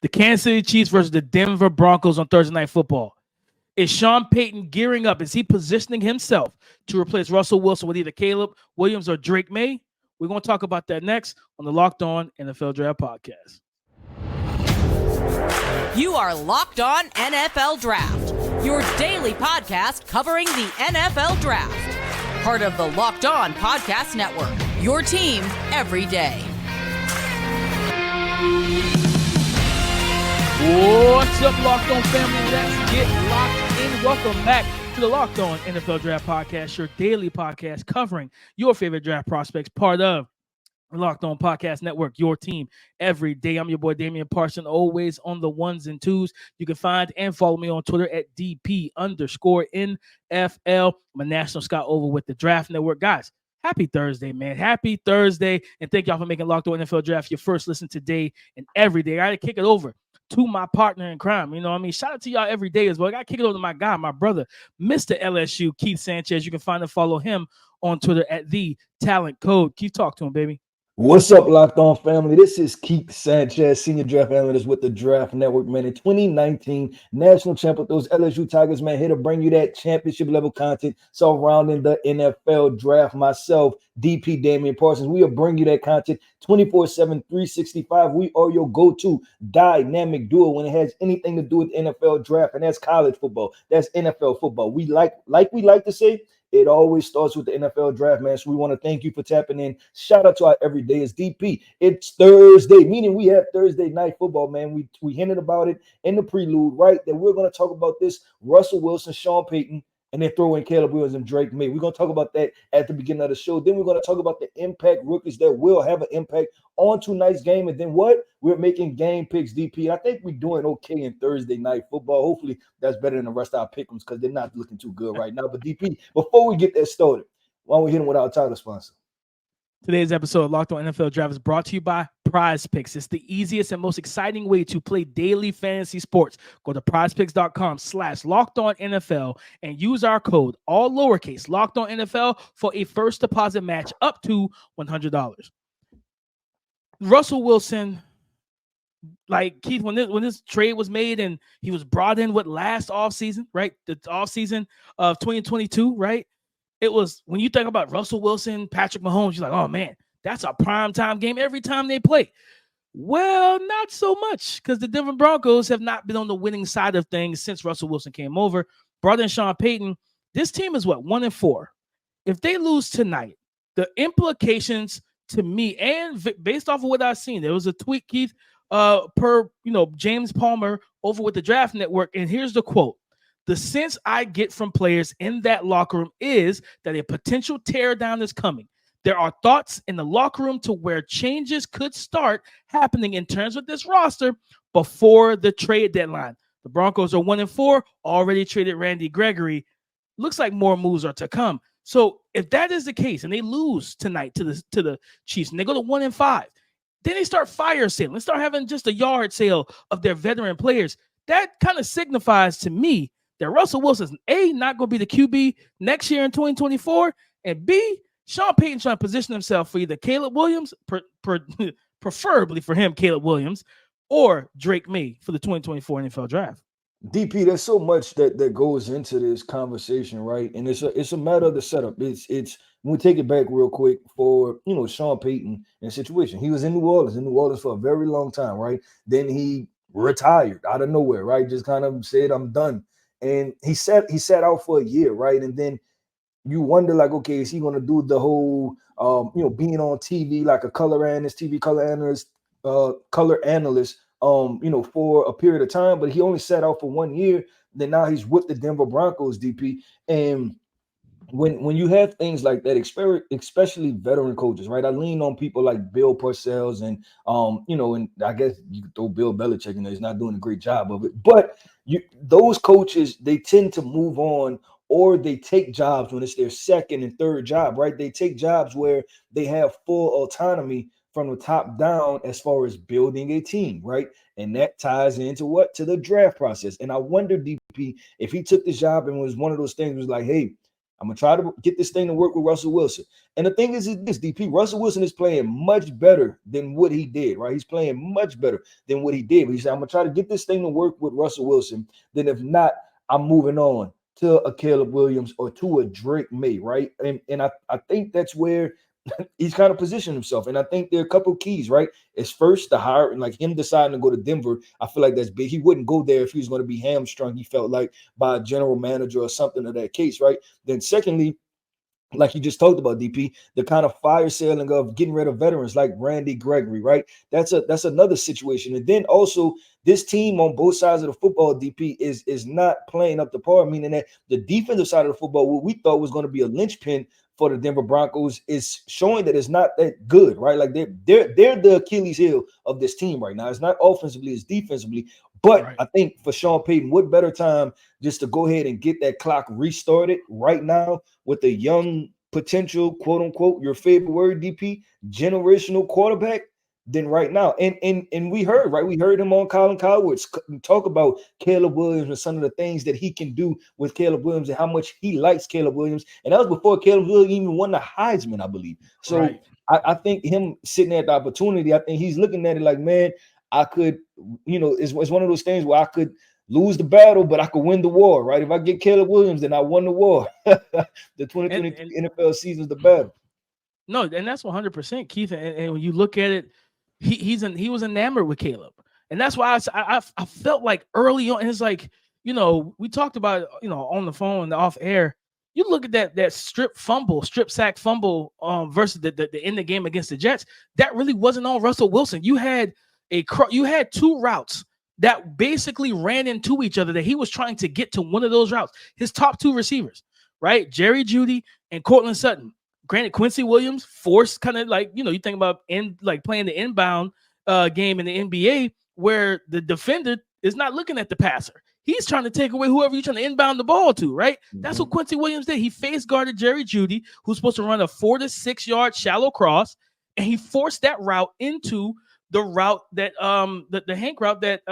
The Kansas City Chiefs versus the Denver Broncos on Thursday Night Football. Is Sean Payton gearing up? Is he positioning himself to replace Russell Wilson with either Caleb Williams or Drake Maye? We're going to talk about that next on the Locked On NFL Draft Podcast. You are Locked On NFL Draft, your daily podcast covering the NFL Draft. Part of the Locked On Podcast Network, your team every day. What's up, Locked On family? Let's get locked in. Welcome back to the Locked On NFL Draft Podcast, your daily podcast covering your favorite draft prospects, part of the Locked On Podcast Network, your team every day. I'm your boy, Damian Parson, always on the ones and twos. You can find and follow me on Twitter at DP_NFL. I'm a national scout over with the Draft Network. Guys, happy Thursday, man. Happy Thursday. And thank y'all for making Locked On NFL Draft your first listen today and every day. I got to kick it over to my partner in crime. You know what I mean? Shout out to y'all every day as well. I got to kick it over to my guy, my brother, Mr. LSU, Keith Sanchez. You can find and follow him on Twitter at The Talent Code. Keith, talk to him, baby. What's up, Locked On family? This is Keith Sanchez, Senior Draft Analyst with the Draft Network, man. In 2019 National Champ with those LSU Tigers, man, here to bring you that championship level content surrounding the NFL Draft. Myself, DP Damian Parsons, we will bring you that content 24/7, 365. We are your go-to dynamic duo when it has anything to do with the NFL Draft, and that's college football. That's NFL football. We like we like to say, it always starts with the NFL Draft, man. So we want to thank you for tapping in. Shout out to our everyday is DP. It's Thursday, meaning we have Thursday night football, man. We hinted about it in the prelude, right? That we're going to talk about this Russell Wilson, Sean Payton, and then throw in Caleb Williams and Drake Maye. We're going to talk about that at the beginning of the show. Then we're going to talk about the impact rookies that will have an impact on tonight's game. And then what? We're making game picks, DP. I think we're doing okay in Thursday night football. Hopefully that's better than the rest of our pick 'ems because they're not looking too good right now. But DP, before we get that started, why don't we hit them with our title sponsor? Today's episode of Locked On NFL Draft is brought to you by Prize Picks. It's the easiest and most exciting way to play daily fantasy sports. Go to prizepicks.com/LockedOnNFL and use our code, all lowercase, Locked On NFL, for a first deposit match up to $100. Russell Wilson, like Keith, when this trade was made and he was brought in last offseason, right? The offseason of 2022, right? It was, when you think about Russell Wilson, Patrick Mahomes, you're like, oh man, that's a primetime game every time they play. Well, not so much, because the Denver Broncos have not been on the winning side of things since Russell Wilson came over. Brought in Sean Payton. This team is 1-4. If they lose tonight, the implications to me, and based off of what I've seen, there was a tweet, Keith, per James Palmer over with the Draft Network, and here's the quote. The sense I get from players in that locker room is that a potential teardown is coming. There are thoughts in the locker room to where changes could start happening in terms of this roster before the trade deadline. The Broncos are 1-4, already traded Randy Gregory. Looks like more moves are to come. So if that is the case and they lose tonight to the Chiefs and they go to 1-5, then they start fire sailing. They start having just a yard sale of their veteran players. That kind of signifies to me that Russell Wilson's A, not going to be the QB next year in 2024, and B, Sean Payton trying to position himself for either Caleb Williams, preferably for him, Caleb Williams, or Drake Maye for the 2024 NFL Draft. DP, there's so much that goes into this conversation, right? And it's a matter of the setup. It's when we take it back real quick for Sean Payton and situation. He was in New Orleans for a very long time, right? Then he retired out of nowhere, right? Just kind of said, I'm done. And he sat out for a year, right? And then you wonder, like, okay, is he going to do the whole, being on TV like a TV color analyst, for a period of time? But he only sat out for 1 year. Then now he's with the Denver Broncos, DP. And when you have things like that, especially veteran coaches, right? I lean on people like Bill Parcells and and I guess you could throw Bill Belichick in there. He's not doing a great job of it, but those coaches, they tend to move on, or they take jobs when it's their second and third job, right? They take jobs where they have full autonomy from the top down as far as building a team, right? And that ties into what? To the draft process. And I wonder, DP, if he took this job and was one of those things was like, hey, I'm gonna try to get this thing to work with Russell Wilson. And the thing is this, DP, Russell Wilson is playing much better than what he did, right? He's playing much better than what he did. But he said, I'm gonna try to get this thing to work with Russell Wilson. Then if not, I'm moving on to a Caleb Williams or to a Drake Maye, right? And I think that's where he's kind of positioned himself. And I think there are a couple of keys, right? It's first the hire, and like him deciding to go to Denver. I feel like that's big. He wouldn't go there if he was going to be hamstrung, he felt like, by a general manager or something of that case, right? Then secondly, like you just talked about, DP, the kind of fire sailing of getting rid of veterans like Randy Gregory, right? That's another situation. And then also this team on both sides of the football, DP, is not playing up to par, meaning that the defensive side of the football, what we thought was going to be a linchpin for the Denver Broncos, is showing that it's not that good, right? Like they're the Achilles heel of this team right now. It's not offensively, it's defensively. But Right. I think for Sean Payton, what better time just to go ahead and get that clock restarted right now with a young potential, quote unquote, your favorite word, DP, generational quarterback than right now. And we heard, right? We heard him on Colin Coward's talk about Caleb Williams and some of the things that he can do with Caleb Williams and how much he likes Caleb Williams. And that was before Caleb Williams even won the Heisman, I believe. So Right. I think him sitting at the opportunity, I think he's looking at it like, man, I could, it's one of those things where I could lose the battle, but I could win the war, right? If I get Caleb Williams, then I won the war. The 2023 NFL season is the battle. No, and that's 100%, Keith. And when you look at it, he was enamored with Caleb, and that's why I felt like early on, and it's like, we talked about it, on the phone and off air. You look at that strip sack fumble versus the end of the game against the Jets. That really wasn't on Russell Wilson. You had two routes that basically ran into each other, that he was trying to get to one of those routes. His top two receivers, right? Jerry Jeudy and Cortland Sutton. Granted, Quincy Williams forced kind of like, you think about playing the inbound game in the NBA where the defender is not looking at the passer. He's trying to take away whoever you're trying to inbound the ball to, right? Mm-hmm. That's what Quincy Williams did. He face guarded Jerry Jeudy, who's supposed to run a 4 to 6 yard shallow cross, and he forced that route into the route that the Hank route that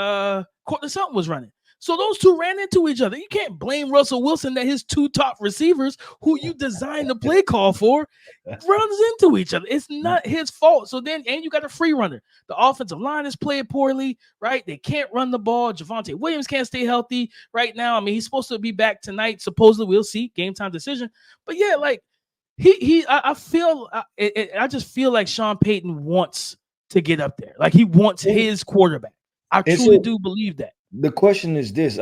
Cortland Sutton was running. So those two ran into each other. You can't blame Russell Wilson that his two top receivers, who you designed the play call for, runs into each other. It's not his fault. So then, and you got a free runner. The offensive line is playing poorly, right? They can't run the ball. Javonte Williams can't stay healthy right now. I mean, he's supposed to be back tonight. Supposedly, we'll see. Game time decision. But yeah, like I just feel like Sean Payton wants to get up there. Like he wants his quarterback. I truly do believe that. The question is this: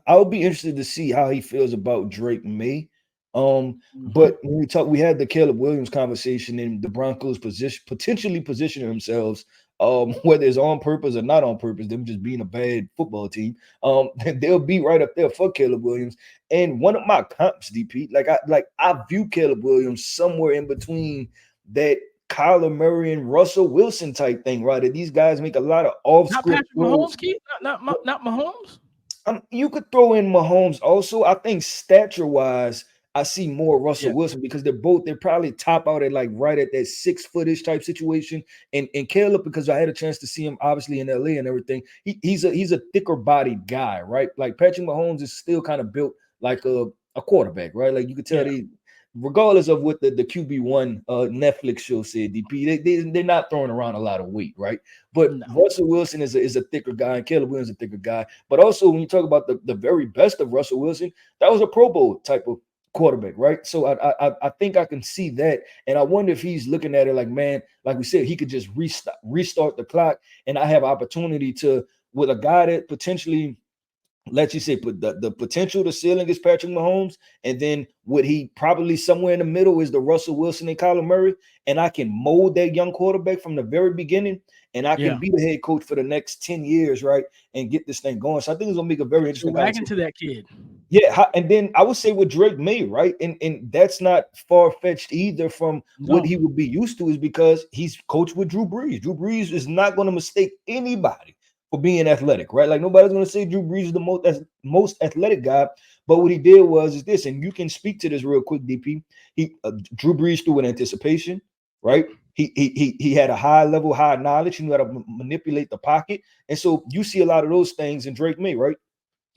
I'll be interested to see how he feels about Drake Maye. But when we had the Caleb Williams conversation, and the Broncos potentially positioning themselves, whether it's on purpose or not on purpose, them just being a bad football team, they'll be right up there for Caleb Williams. And one of my comps, DP, I view Caleb Williams somewhere in between that Kyler Murray and Russell Wilson type thing, right? That these guys make a lot of off-script. Not Patrick Mahomes, Keith? Not Mahomes? You could throw in Mahomes also. I think stature-wise, I see more Russell Wilson because they're probably top out at right at that 6 footish type situation. And Caleb, because I had a chance to see him obviously in LA and everything, he's a thicker bodied guy, right? Like Patrick Mahomes is still kind of built like a quarterback, right? Like you could tell regardless of what the QB1 Netflix show said, DP, they're not throwing around a lot of weight, right? But Russell Wilson is a thicker guy, and Caleb Williams is a thicker guy. But also, when you talk about the very best of Russell Wilson, that was a Pro Bowl type of quarterback, right? So I think I can see that, and I wonder if he's looking at it like, man, like we said, he could just restart the clock, and I have opportunity to, with a guy that potentially, let's just say, put the potential, the ceiling is Patrick Mahomes, and then what he probably somewhere in the middle is the Russell Wilson and Kyler Murray, and I can mold that young quarterback from the very beginning, and I can be the head coach for the next 10 years, right, and get this thing going. So I think it's gonna make a very interesting. Back into that kid. Yeah, and then I would say with Drake Maye, right, and that's not far-fetched either from what he would be used to, is because he's coached with Drew Brees. Drew Brees is not going to mistake anybody for being athletic, right? Like nobody's going to say Drew Brees is the most athletic guy, but what he did is this, and you can speak to this real quick, DP. Drew Brees threw an anticipation, right? He had a high level, high knowledge. He knew how to manipulate the pocket, and so you see a lot of those things in Drake Maye, right?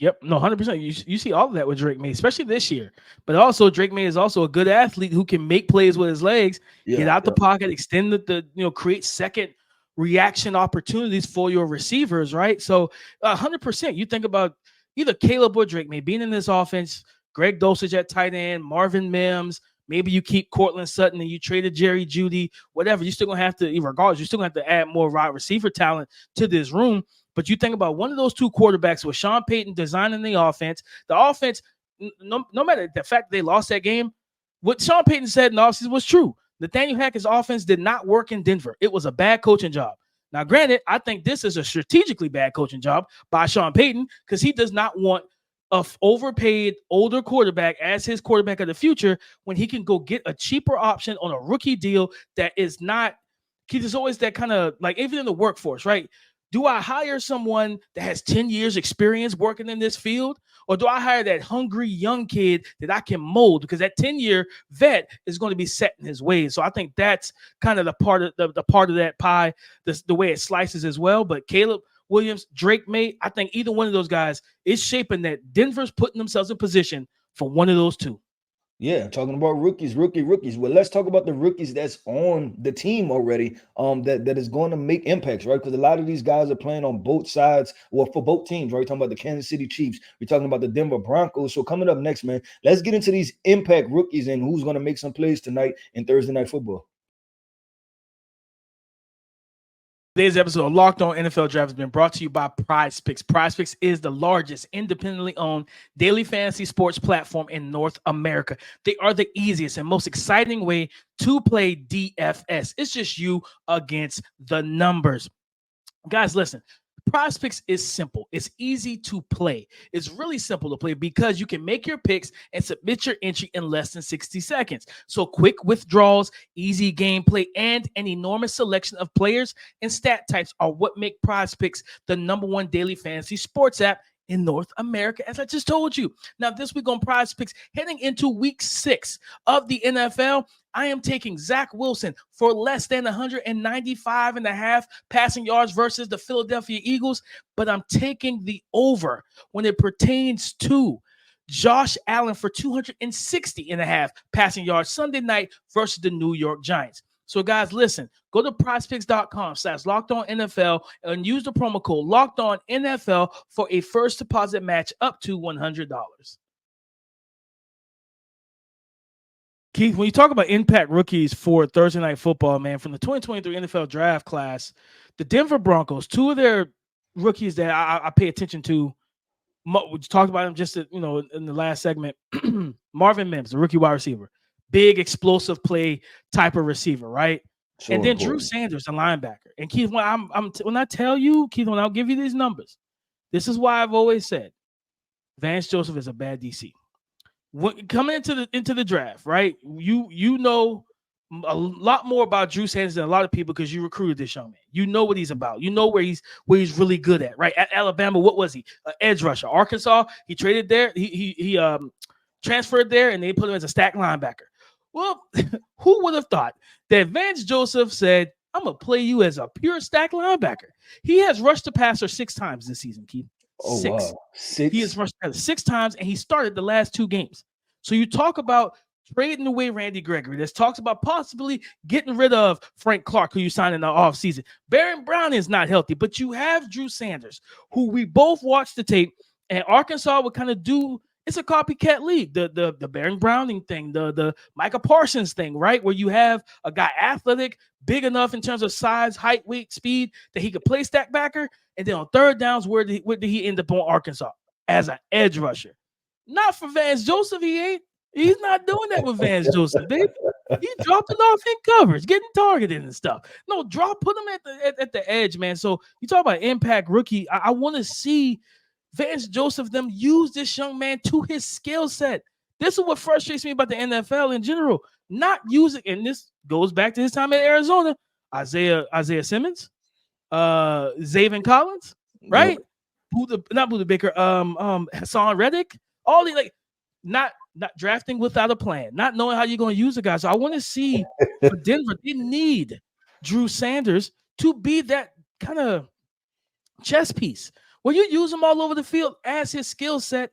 Yep, no, 100%. You see all of that with Drake Maye, especially this year. But also, Drake Maye is also a good athlete who can make plays with his legs, get out the pocket, extend create second reaction opportunities for your receivers, right? So, 100%. You think about either Caleb or Drake Maye being in this offense, Greg Dulcich at tight end, Marvin Mims. Maybe you keep Cortland Sutton and you traded Jerry Jeudy, whatever. You're still gonna have to, regardless, you're still gonna have to add more wide receiver talent to this room. But you think about one of those two quarterbacks with Sean Payton designing the offense, no matter the fact they lost that game, what Sean Payton said in the offseason was true. Nathaniel Hackett's offense did not work in Denver. It was a bad coaching job. Now, granted, I think this is a strategically bad coaching job by Sean Payton because he does not want an overpaid older quarterback as his quarterback of the future when he can go get a cheaper option on a rookie deal that is not – there's always that kind of like even in the workforce, right? Do I hire someone that has 10 years experience working in this field? Or do I hire that hungry young kid that I can mold? Because that 10-year vet is going to be set in his ways. So I think that's kind of the part of that pie, the way it slices as well. But Caleb Williams, Drake Maye, I think either one of those guys is shaping that Denver's putting themselves in position for one of those two. Yeah, talking about rookies. Well, let's talk about the rookies that's on the team already. That is going to make impacts, right? Because a lot of these guys are playing on both sides, or for both teams, right? We're talking about the Kansas City Chiefs. We're talking about the Denver Broncos. So coming up next, man, let's get into these impact rookies and who's going to make some plays tonight in Thursday Night Football. Today's episode of Locked On NFL Draft has been brought to you by Prize Picks. Prize Picks is the largest independently owned daily fantasy sports platform in North America. They are the easiest and most exciting way to play DFS. It's just you against the numbers. Guys, listen. Prize Picks is simple. It's easy to play. It's really simple to play because you can make your picks and submit your entry in less than 60 seconds. So quick withdrawals, easy gameplay, and an enormous selection of players and stat types are what make Prize Picks the #1 daily fantasy sports app in North America, as I just told you. Now, this week on Prize Picks, heading into week 6 of the NFL, I am taking Zach Wilson for less than 195.5 passing yards versus the Philadelphia Eagles, but I'm taking the over when it pertains to Josh Allen for 260.5 passing yards Sunday night versus the New York Giants. So, guys, listen, go to prizepicks.com/LockedOnNFL and use the promo code LockedOnNFL for a first deposit match up to $100. Keith, when you talk about impact rookies for Thursday Night Football, man, from the 2023 NFL draft class, the Denver Broncos, two of their rookies that I pay attention to, we talked about them just in the last segment, Marvin Mims, the rookie wide receiver. Big explosive play type of receiver, right? So and then Drew Sanders, the linebacker. And Keith, when I tell you, Keith, when I'll give you these numbers, this is why I've always said Vance Joseph is a bad DC. Coming into the draft, right? You know a lot more about Drew Sanders than a lot of people because you recruited this young man. You know what he's about. You know where he's really good at, right? At Alabama, what was he? Edge rusher. Arkansas, he traded there. He transferred there, and they put him as a stack linebacker. Well, who would have thought that Vance Joseph said, I'm going to play you as a pure stack linebacker? He has rushed the passer 6 times this season, Keith. Oh, 6. Wow. 6? He has rushed the passer 6 times, and he started the last 2 games. So you talk about trading away Randy Gregory. There's talks about possibly getting rid of Frank Clark, who you signed in the offseason. Baron Brown is not healthy, but you have Drew Sanders, who we both watched the tape, and Arkansas would kind of do – it's a copycat league, the Baron Browning thing, the Micah Parsons thing, right? Where you have a guy athletic, big enough in terms of size, height, weight, speed, that he could play stack backer. And then on third downs, where did he end up on Arkansas? As an edge rusher. Not for Vance Joseph, he ain't. He's not doing that with Vance Joseph, baby. He dropping off in coverage, getting targeted and stuff. No, put him at the edge, man. So you talk about impact rookie. I want to see Vance Joseph them use this young man to his skill set. This is what frustrates me about the NFL in general. Not using, and this goes back to his time at Arizona. Isaiah Simmons, Zaven Collins, right? Yep. Not Buda Baker, Hassan Reddick. All these not drafting without a plan, not knowing how you're going to use the guy. So I want to see for Denver, they need Drew Sanders to be that kind of chess piece Well, you use him all over the field as his skill set,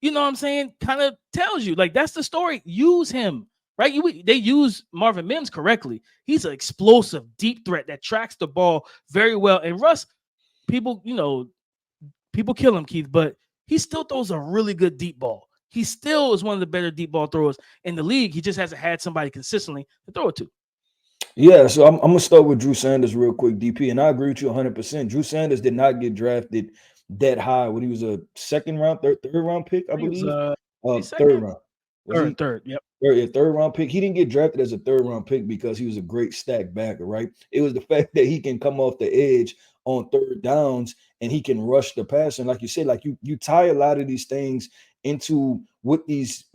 you know what I'm saying, kind of tells you. Like, that's the story. Use him, right? They use Marvin Mims correctly. He's an explosive, deep threat that tracks the ball very well. And Russ, people kill him, Keith, but he still throws a really good deep ball. He still is one of the better deep ball throwers in the league. He just hasn't had somebody consistently to throw it to. Yeah, so I'm gonna start with Drew Sanders real quick, DP, and I agree with you 100%. Drew Sanders did not get drafted that high when he was a second round, third round pick, I believe. Third round. Third, yep. Third round pick. He didn't get drafted as a third round pick because he was a great stack backer, right? It was the fact that he can come off the edge on third downs and he can rush the passer. And like you said, like you tie a lot of these things into what these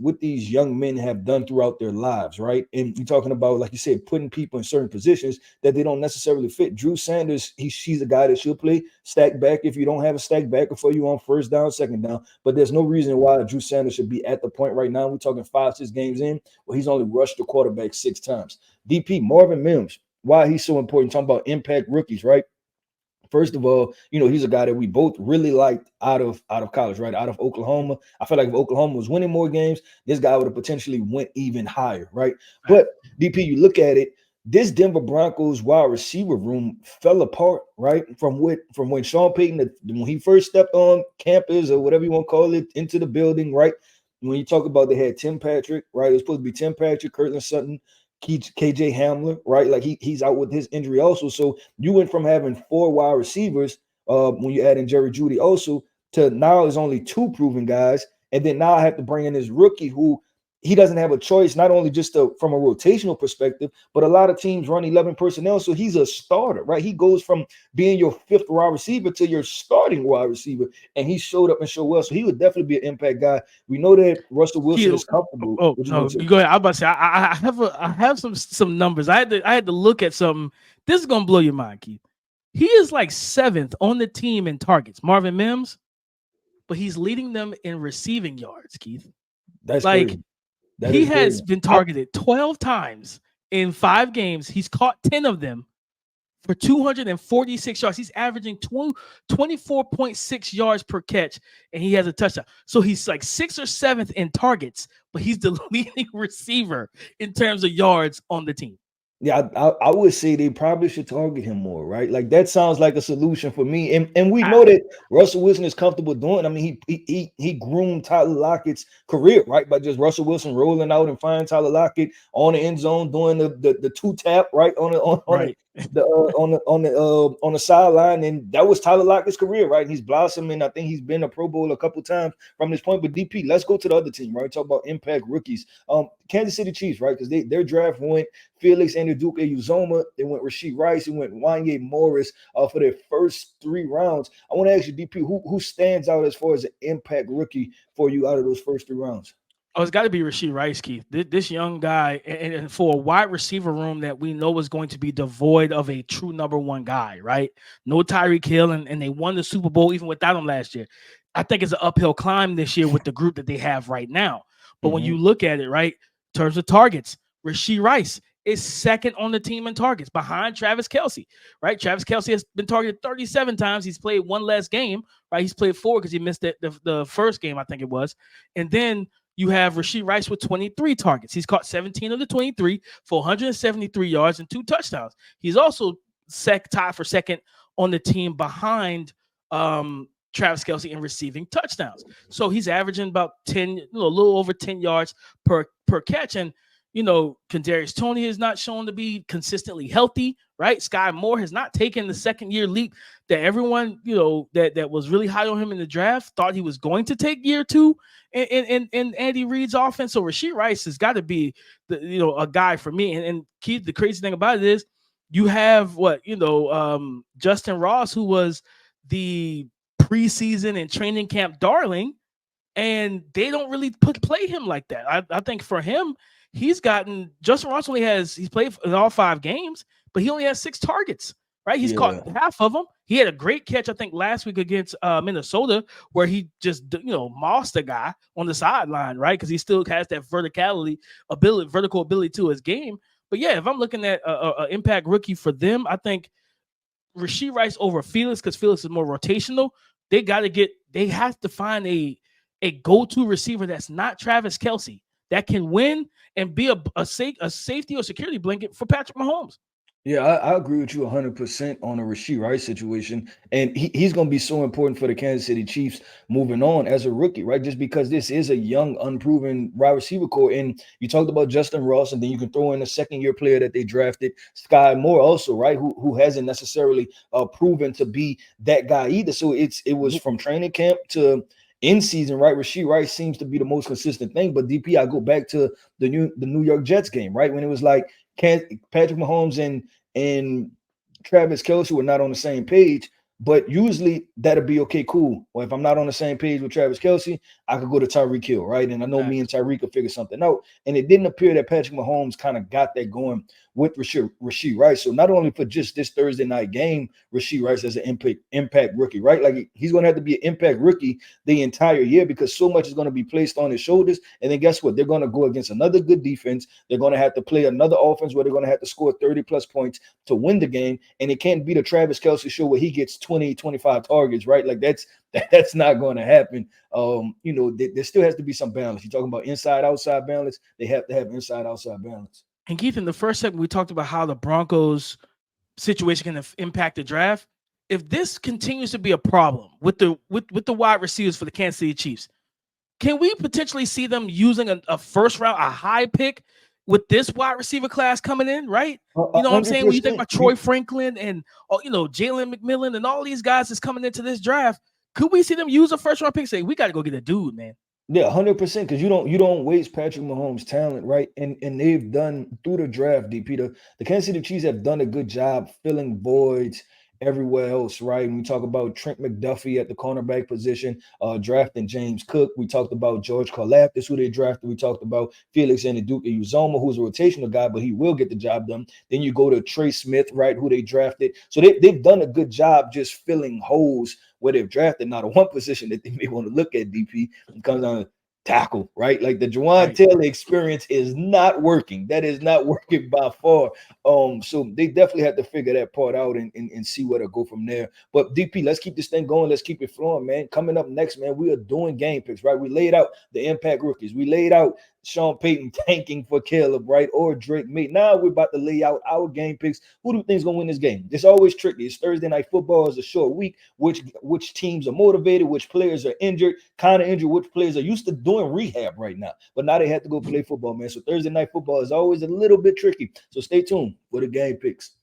young men have done throughout their lives, right? And you're talking about, like you said, putting people in certain positions that they don't necessarily fit. Drew Sanders, she's a guy that should play stack back if you don't have a stack backer for you on first down, second down. But there's no reason why Drew Sanders should be at the point right now. We're talking 5-6 games in where he's only rushed the quarterback 6 times. DP, Marvin Mims, why he's so important, talking about impact rookies, right? First of all, he's a guy that we both really liked out of college, right? Out of Oklahoma. I feel like if Oklahoma was winning more games, this guy would have potentially went even higher, right? But DP, you look at it, this Denver Broncos wide receiver room fell apart, right? From when Sean Payton, when he first stepped on campus or whatever you want to call it, into the building, right? When you talk about they had Tim Patrick, right? It was supposed to be Tim Patrick, Cortland Sutton, KJ Hamler, right? Like he's out with his injury also. So you went from having 4 wide receivers when you add in Jerry Jeudy also to now there's only 2 proven guys. And then now I have to bring in this rookie who he doesn't have a choice, not only just from a rotational perspective, but a lot of teams run 11 personnel. So he's a starter, right? He goes from being your 5th wide receiver to your starting wide receiver. And he showed up and showed well. So he would definitely be an impact guy. We know that Russell Wilson is comfortable. Oh, no, you go ahead. I'm about to say I have some numbers. I had to look at something. This is gonna blow your mind, Keith. He is like 7th on the team in targets, Marvin Mims, but he's leading them in receiving yards, Keith. That's like crazy. He has been targeted 12 times in 5 games. He's caught 10 of them for 246 yards. He's averaging 24.6 yards per catch, and he has a touchdown. So he's like 6th or 7th in targets, but he's the leading receiver in terms of yards on the team. Yeah, I would say they probably should target him more, right? Like that sounds like a solution for me. And we know that Russell Wilson is comfortable doing. I mean, he groomed Tyler Lockett's career, right? By just Russell Wilson rolling out and finding Tyler Lockett on the end zone, doing the 2-tap right on the sideline, and that was Tyler Lockett's career, right? And he's blossoming. I think he's been a Pro Bowl a couple times from this point. But DP, let's go to the other team, right? Talk about impact rookies. Kansas City Chiefs, right? Because their draft went Felix Anudike-Uzomah, they went Rashee Rice, they went Wanye Morris for their first 3 rounds. I want to ask you, DP, who stands out as far as an impact rookie for you out of those first 3 rounds? Oh, it's got to be Rashee Rice, Keith. This young guy, and for a wide receiver room that we know is going to be devoid of a true number 1 guy, right? No Tyreek Hill, and they won the Super Bowl even without him last year. I think it's an uphill climb this year with the group that they have right now. But when you look at it, right, in terms of targets, Rashee Rice is 2nd on the team in targets behind Travis Kelce, right? Travis Kelce has been targeted 37 times. He's played 1 less game, right? He's played 4 because he missed the first game, I think it was. And then you have Rashee Rice with 23 targets. He's caught 17 of the 23 for 173 yards and 2 touchdowns. He's also tied for 2nd on the team behind Travis Kelce in receiving touchdowns. So he's averaging about 10, a little over 10 yards per catch. And Kadarius Toney is not shown to be consistently healthy, right? Sky Moore has not taken the 2nd-year leap that everyone, that was really high on him in the draft thought he was going to take year 2 in Andy Reid's offense. So Rashee Rice has got to be a guy for me. And Keith, the crazy thing about it is you have Justin Ross, who was the preseason and training camp darling, and they don't really play him like that. I think for him, Justin Ross he's played in all 5 games, but he only has 6 targets, right? He's caught half of them. He had a great catch, I think, last week against Minnesota, where he just, mossed a guy on the sideline, right? Because he still has that vertical ability to his game. But yeah, if I'm looking at an impact rookie for them, I think Rashee Rice over Felix, because Felix is more rotational. they have to find a go-to receiver that's not Travis Kelce that can win and be a safety or security blanket for Patrick Mahomes. Yeah, I agree with you 100% on the Rashee Rice situation. And he's going to be so important for the Kansas City Chiefs moving on as a rookie, right? Just because this is a young, unproven wide receiver core. And you talked about Justin Ross, and then you can throw in a second-year player that they drafted, Sky Moore also, right? Who hasn't necessarily proven to be that guy either. So it was from training camp to in season, right? Rashee Rice seems to be the most consistent thing. But DP, I go back to the New York Jets game, right? When it was like Patrick Mahomes and Travis Kelce were not on the same page, but usually that'll be okay, cool. Or if I'm not on the same page with Travis Kelce, I could go to Tyreek Hill, right? And I know me and Tyreek could figure something out. And it didn't appear that Patrick Mahomes kind of got that going with Rashee Rice. So not only for just this Thursday night game, Rashee Rice as an impact rookie, right? Like he's going to have to be an impact rookie the entire year because so much is going to be placed on his shoulders. And then guess what? They're going to go against another good defense. They're going to have to play another offense where they're going to have to score 30-plus points to win the game. And it can't be the Travis Kelce show where he gets 20, 25 targets, right? Like that's not going to happen. There still has to be some balance. You're talking about inside, outside balance. They have to have inside, outside balance. And Keith, in the first segment, we talked about how the Broncos situation can impact the draft. If this continues to be a problem with the wide receivers for the Kansas City Chiefs, can we potentially see them using a first round, a high pick with this wide receiver class coming in, right? You know what I'm saying? When you think about Troy Franklin and Jalen McMillan and all these guys that's coming into this draft, could we see them use a first round pick? Say, we got to go get a dude, man. Yeah, 100%. Because you don't waste Patrick Mahomes' talent, right? And they've done through the draft, DP. The Kansas City Chiefs have done a good job filling voids everywhere else, right? When we talk about Trent McDuffie at the cornerback position, drafting James Cook. We talked about George Karlaftis, who they drafted. We talked about Felix Anudike-Uzomah, who's a rotational guy, but he will get the job done. Then you go to Trey Smith, right, who they drafted. So they've done a good job just filling holes where they've drafted. Now, the one position that they may want to look at, DP, comes down to tackle, right? Like the Juwan Taylor experience is not working. That is not working by far. So they definitely have to figure that part out and see where to go from there. But DP, let's keep this thing going. Let's keep it flowing, man. Coming up next, man, we are doing game picks, right? We laid out the impact rookies. We laid out Sean Payton tanking for Caleb, right? Or Drake Maye. Now we're about to lay out our game picks. Who do you think is going to win this game? It's always tricky. It's Thursday night football. It's a short week. Which teams are motivated? Which players are injured? Kind of injured? Which players are used to doing rehab right now? But now they have to go play football, man. So Thursday night football is always a little bit tricky. So stay tuned for the game picks.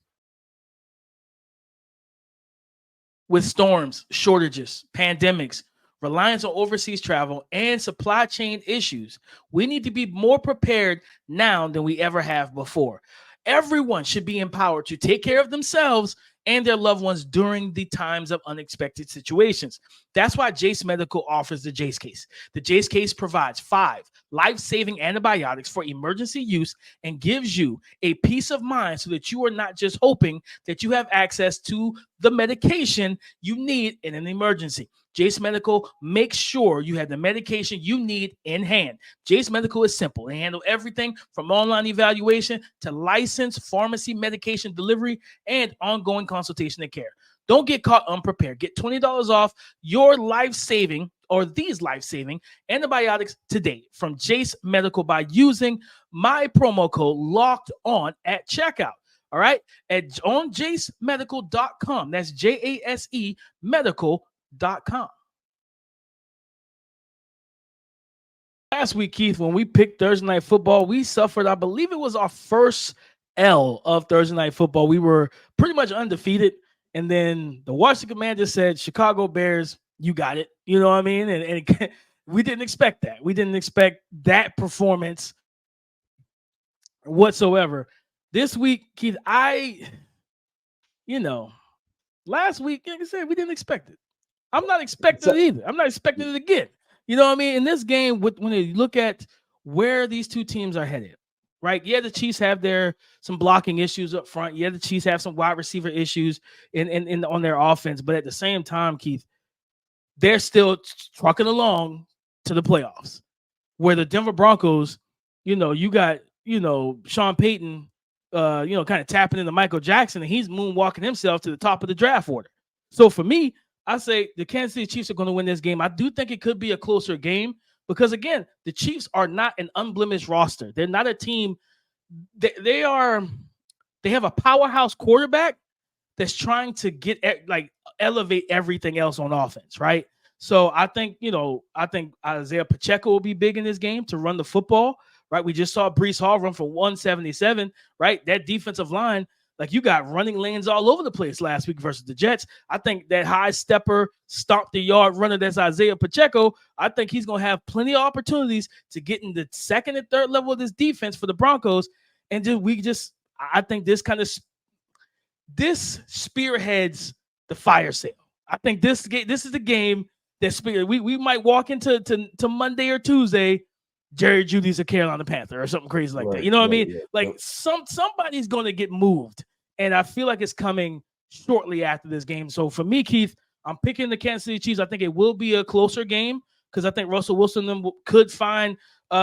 With storms, shortages, pandemics, reliance on overseas travel, and supply chain issues, we need to be more prepared now than we ever have before. Everyone should be empowered to take care of themselves and their loved ones during the times of unexpected situations. That's why Jace Medical offers the Jace Case. The Jace Case provides 5 life-saving antibiotics for emergency use and gives you a peace of mind so that you are not just hoping that you have access to the medication you need in an emergency. Jace Medical makes sure you have the medication you need in hand. Jace Medical is simple. They handle everything from online evaluation to licensed pharmacy medication delivery and ongoing consultation and care. Don't get caught unprepared. Get $20 off your life-saving or these life-saving antibiotics today from Jace Medical by using my promo code Locked On at checkout. All right, on JaceMedical.com. That's JASE Medical.com. Last week, Keith, when we picked Thursday Night Football, we suffered, I believe it was our first L of Thursday Night Football. We were pretty much undefeated. And then the Washington Commanders said, Chicago Bears, you got it. You know what I mean? And we didn't expect that. We didn't expect that performance whatsoever. This week, Keith, last week, like I said, we didn't expect it. I'm not expecting it either. I'm not expecting it again. You know what I mean? In this game, when you look at where these two teams are headed, right? Yeah, the Chiefs have some blocking issues up front. Yeah, the Chiefs have some wide receiver issues on their offense. But at the same time, Keith, they're still trucking along to the playoffs. Where the Denver Broncos, you got, Sean Payton, kind of tapping into Michael Jackson, and he's moonwalking himself to the top of the draft order. So for me, I say the Kansas City Chiefs are going to win this game. I do think it could be a closer game because, again, the Chiefs are not an unblemished roster. They're not a team. They have a powerhouse quarterback that's trying to elevate everything else on offense, right? So I think Isaiah Pacheco will be big in this game to run the football, right? We just saw Breece Hall run for 177, right? That defensive line, like you got running lanes all over the place last week versus the Jets. I think that high stepper, stomp the yard runner that's Isaiah Pacheco, I think he's going to have plenty of opportunities to get in the second and third level of this defense for the Broncos. And I think this spearheads the fire sale. I think this is the game that we might walk into Monday or Tuesday. Jerry Judy's a Carolina Panther or something crazy like that. You know what I mean? Yeah. Somebody's going to get moved, and I feel like it's coming shortly after this game. So for me, Keith, I'm picking the Kansas City Chiefs. I think it will be a closer game because I think Russell Wilson could find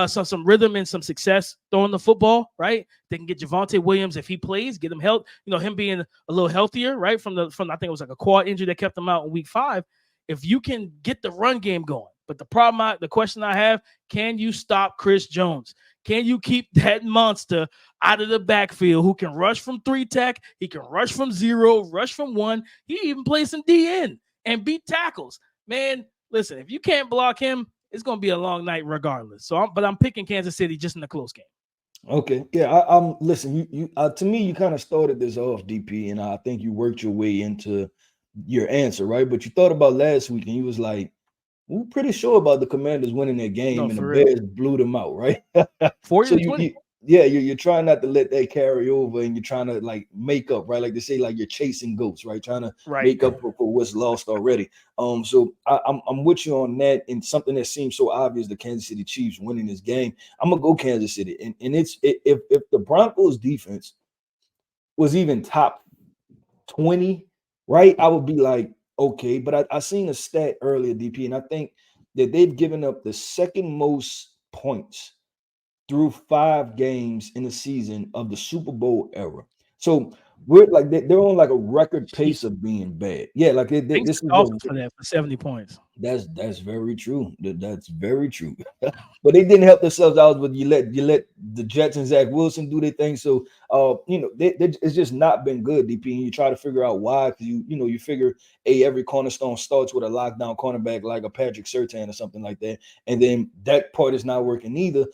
some rhythm and some success throwing the football, right? They can get Javonte Williams if he plays, get him health. Him being a little healthier, right? From I think it was like a quad injury that kept him out in week 5. If you can get the run game going. But the question I have, can you stop Chris Jones? Can you keep that monster out of the backfield who can rush from 3 tech? He can rush from 0, rush from 1. He even plays some DN and beat tackles. Man, listen, if you can't block him, it's going to be a long night regardless. But I'm picking Kansas City just in the close game. Okay. Yeah, I'm listen, you to me, you kind of started this off, DP, and I think you worked your way into your answer, right? But you thought about last week and you was like, we're pretty sure about the Commanders winning their game, and the Bears blew them out, right? 40-20. You're trying not to let that carry over, and you're trying to like make up, right? Like they say, like you're chasing goats, right? Trying to make up for what's lost already. So I'm with you on that, and something that seems so obvious: the Kansas City Chiefs winning this game. I'm gonna go Kansas City, and if the Broncos defense was even top 20, right, I would be like, okay, but I seen a stat earlier, DP, and I think that they've given up the second most points through 5 games in the season of the Super Bowl era. So we're like they're on like a record pace of being bad. Yeah, like this is for that for 70 points. That's very true. That's very true. But they didn't help themselves out with you let the Jets and Zach Wilson do their thing. So it's just not been good, DP. And you try to figure out why, because you figure every cornerstone starts with a lockdown cornerback like a Patrick Surtain or something like that. And then that part is not working either.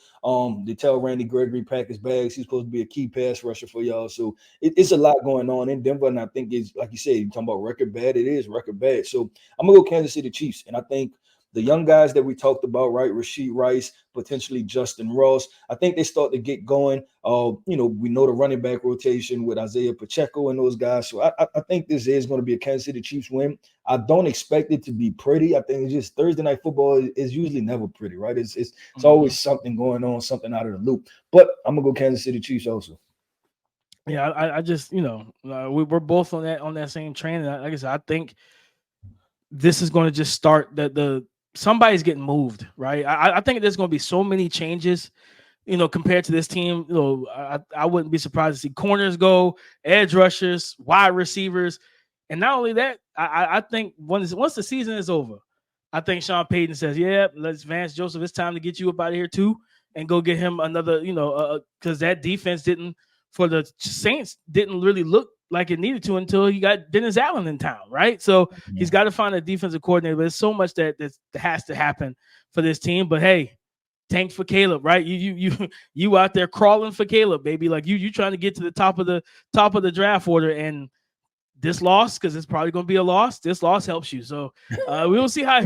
They tell Randy Gregory pack his bags. He's supposed to be a key pass rusher for y'all. So it's a lot going on in Denver. And I think it's like you said, you're talking about record bad. It is record bad. So I'm gonna go Kansas City Chiefs. And I think the young guys that we talked about, right? Rashee Rice, potentially Justin Ross. I think they start to get going. We know the running back rotation with Isaiah Pacheco and those guys. So I think this is going to be a Kansas City Chiefs win. I don't expect it to be pretty. I think it's just Thursday night football is usually never pretty, right? It's always something going on, something out of the loop. But I'm gonna go Kansas City Chiefs also. Yeah, I just we're both on that same train. And like I said, I think this is going to just start somebody's getting moved, right? I think there's going to be so many changes, compared to this team. I wouldn't be surprised to see corners go, edge rushers, wide receivers, and not only that, I think once the season is over, I think Sean Payton says, "Yeah, let's Vance Joseph. It's time to get you up out of here too, and go get him another." Because that defense for the Saints didn't really look like it needed to until he got Dennis Allen in town, right? So he's got to find a defensive coordinator. But there's so much that has to happen for this team. But hey, tank for Caleb, right? You out there crawling for Caleb, baby. Like you trying to get to the top of the draft order, and this loss, because it's probably going to be a loss. This loss helps you. So we'll see how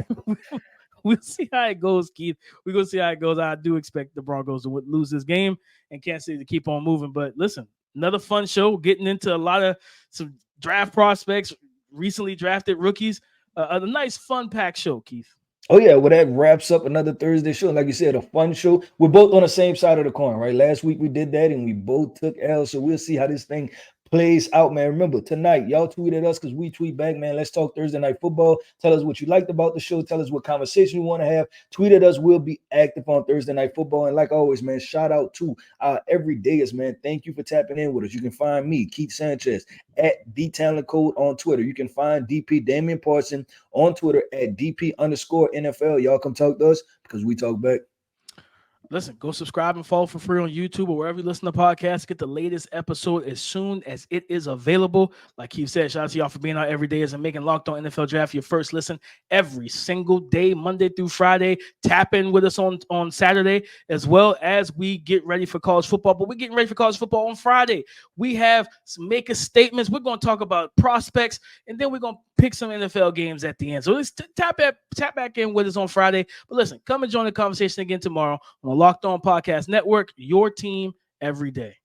it goes, Keith. We're going to see how it goes. I do expect the Broncos to lose this game and Kansas City to keep on moving. But listen, another fun show, getting into a lot of some draft prospects, recently drafted rookies. A nice, fun-packed show, Keith. Oh, yeah. Well, that wraps up another Thursday show. Like you said, a fun show. We're both on the same side of the coin, right? Last week we did that, and we both took L. So we'll see how this thing plays out, man. Remember, tonight, y'all tweet at us because we tweet back, man. Let's talk Thursday Night Football. Tell us what you liked about the show. Tell us what conversation you want to have. Tweet at us. We'll be active on Thursday Night Football. And like always, man, shout out to our everydayers, man. Thank you for tapping in with us. You can find me, Keith Sanchez, at DTalentCode on Twitter. You can find DP Damian Parson on Twitter at DP_NFL. Y'all come talk to us because we talk back. Listen, go subscribe and follow for free on YouTube or wherever you listen to podcasts. Get the latest episode as soon as it is available. Like Keith said, shout out to y'all for being out every day and making Locked On NFL Draft your first listen every single day, Monday through Friday. Tap in with us on Saturday as well as we get ready for college football. But we're getting ready for college football on Friday. We have some making statements. We're going to talk about prospects, and then we're going to pick some NFL games at the end. So let's tap back in with us on Friday. But listen, come and join the conversation again tomorrow on the Locked On Podcast Network, your team every day.